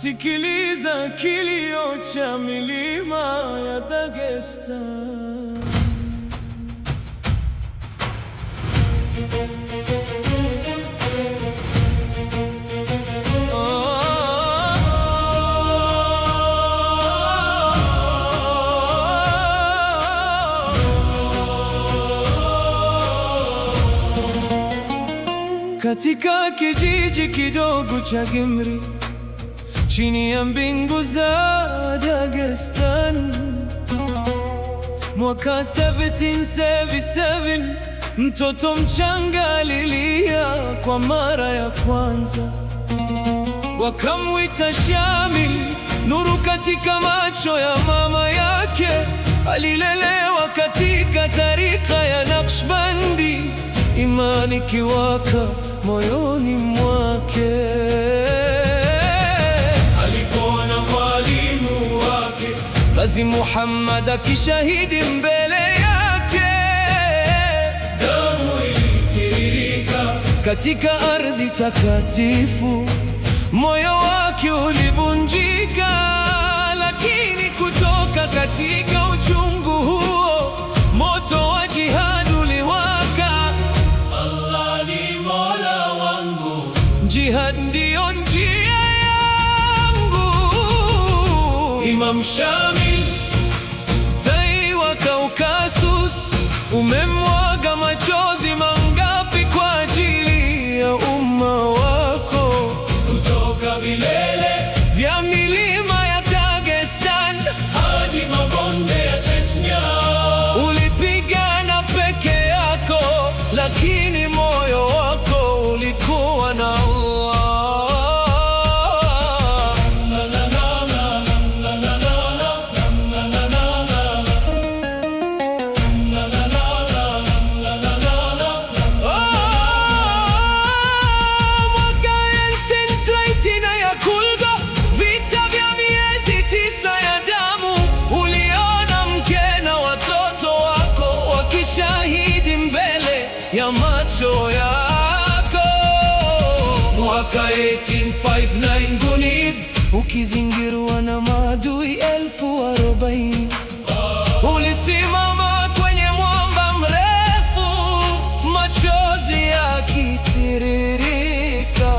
Nasikiliza kilio cha milima ya Dagestan. Katika kijiji kidogo cha Gimri, chini ya mbingu za Dagestan, mwaka 1777, mtoto mchanga alilia kwa mara ya kwanza. Wakamwita Shamil, nuru katika macho ya mama yake. Alilelewa katika tarika ya Naqshbandi, imani kiwaka moyoni mwake. Alipoona mwalimu wake Qazi Muhammad akishahidi mbele yake, damu ilitiririka katika ardhi takatifu. Moyo wake ulivunjika, lakini kutoka katika uchungu huo moto wa jihad uliwaka. Allah ni Mola wangu, jihad ndiyo njia yangu. Imam Shamil, tai wa Kaukasus, umemwaga machozi mangapi kwa ajili ya umma wako? Kutoka vilele vya milima ya Dagestan hadi mabonde ya Chechnya, ulipigana peke yako, lakini moyo wako ulikuwa na Allah. Ya macho yako, mwaka 1859 Gunib, ukizingirwa na maadui 40,000, ulisimama kwenye mwamba mrefu, machozi yakitiririka.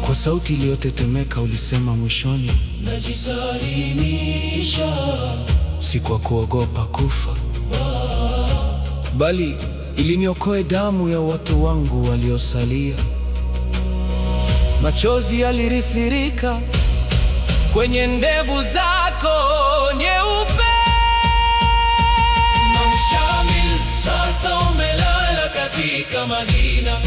Kwa sauti iliyotetemeka ulisema mwishoni, najisalimisha, si kwa kuogopa kufa, bali ili niokoe damu ya watu wangu waliosalia. Machozi yalirithirika kwenye ndevu zako nyeupe. Imam Shamil, sasa umelala katika Madina,